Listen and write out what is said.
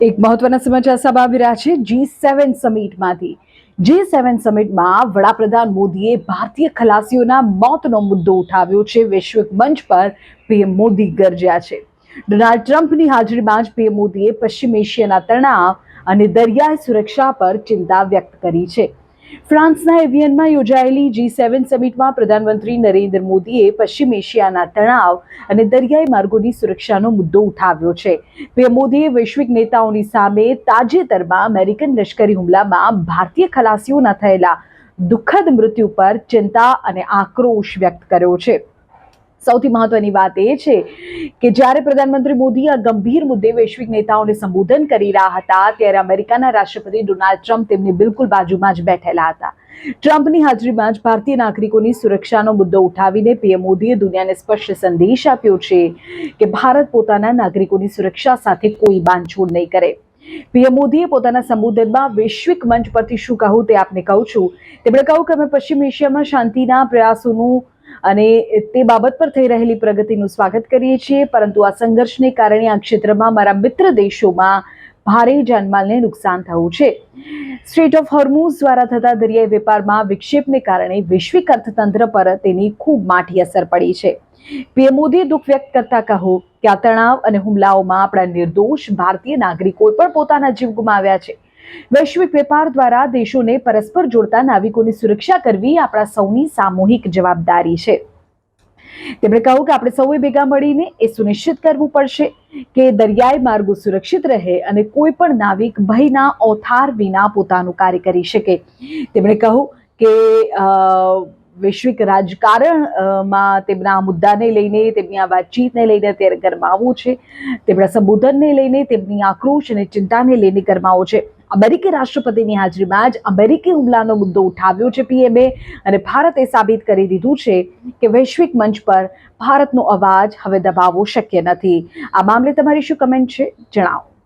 એક મહત્વના સમાચાર સામે આવી રહ્યા છે G7 સમિટમાંથી। G7 સમિટમાં વડાપ્રધાન મોદીએ ભારતીય ખલાસીઓના મોતનો મુદ્દો ઉઠાવ્યો છે। વૈશ્વિક મંચ પર પીએમ મોદી ગરજ્યા છે। ડોનાલ્ડ ટ્રમ્પની હાજરીમાં જ પીએમ મોદીએ પશ્ચિમ એશિયાના તણાવ અને દરિયાઈ સુરક્ષા પર ચિંતા વ્યક્ત કરી છે। ફ્રાન્સના એવિયનમાં યોજાયેલી G7 સમિટમાં પ્રધાનમંત્રી નરેન્દ્ર મોદીએ પશ્ચિમ એશિયાના તણાવ અને દરિયાઈ માર્ગોની સુરક્ષાનો મુદ્દો ઉઠાવ્યો છે। પીએમ મોદીએ વૈશ્વિક નેતાઓની સામે તાજેતરમાં અમેરિકન લશ્કરી હુમલામાં ભારતીય ખલાસીઓના થયેલા દુઃખદ મૃત્યુ પર ચિંતા અને આક્રોશ વ્યક્ત કર્યો છે। સૌથી મહત્વની વાત એ છે કે જ્યારે પ્રધાનમંત્રી મોદી આ ગંભીર મુદ્દે વૈશ્વિક નેતાઓને સંબોધન કરી રહ્યા હતા ત્યારે અમેરિકાના રાષ્ટ્રપતિ ડોનાલ્ડ ટ્રમ્પ તેમની બિલકુલ બાજુમાં જ બેઠેલા હતા। ટ્રમ્પની હાજરીમાં જ ભારતીય નાગરિકોની સુરક્ષાનો મુદ્દો ઉઠાવીને પીએમ મોદીએ દુનિયાને સ્પષ્ટ સંદેશ આપ્યો છે કે ભારત પોતાના નાગરિકોની સુરક્ષા સાથે કોઈ બાંધછોડ નહીં કરે। પીએમ મોદીએ પોતાના સંબોધનમાં વૈશ્વિક મંચ પરથી શું કહું તે આપને કહું છું। તેમણે કહ્યું કે અમે પશ્ચિમ એશિયામાં શાંતિના પ્રયાસોનું અને તે બાબત પર થઈ રહેલી પ્રગતિનું સ્વાગત કરીએ છીએ, પરંતુ આ સંઘર્ષને કારણે આ ક્ષેત્રમાં મારા મિત્ર દેશોમાં ભારે જાનમાલને નુકસાન થયું છે। સ્ટ્રેટ ઓફ હોર્મુઝ દ્વારા થતા દરિયાઈ વેપારમાં વિક્ષેપને કારણે વૈશ્વિક અર્થતંત્ર પર તેની ખૂબ માઠી અસર પડી છે। પીએમ મોદીએ દુઃખ વ્યક્ત કરતા કહ્યું કે આ તણાવ અને હુમલાઓમાં આપણા નિર્દોષ ભારતીય નાગરિકોએ પણ પોતાના જીવ ગુમાવ્યા છે। વૈશ્વિક વેપાર દ્વારા દેશોને પરસ્પર જોડતા નાવિકોની સુરક્ષા કરવી આપણા સૌની સામૂહિક જવાબદારી છે। તેમણે કહ્યું કે આપણે સૌએ ભેગા મળીને એ સુનિશ્ચિત કરવું પડશે કે દરિયાઈ માર્ગો સુરક્ષિત રહે અને કોઈ પણ નાવિક ભયના ઓથાર વિના પોતાનું કાર્ય કરી શકે। તેમણે કહ્યું કે વૈશ્વિક રાજકારણમાં તેમના મુદ્દાને લઈને, તેમની આ વાતચીતને લઈને અત્યારે ગરમાવું છે। તેમના સંબોધનને લઈને, તેમની આક્રોશ અને ચિંતાને લઈને ગરમાવો છે। અમેરિકી રાષ્ટ્રપતિની હાજરીમાં જ અમેરિકી હુમલાનો મુદ્દો ઉઠાવ્યો છે પીએમએ, અને ભારતે સાબિત કરી દીધું છે કે વૈશ્વિક મંચ પર ભારતનો અવાજ હવે દબાવવો શક્ય નથી। આ મામલે તમારી શું કમેન્ટ છે, જણાવો।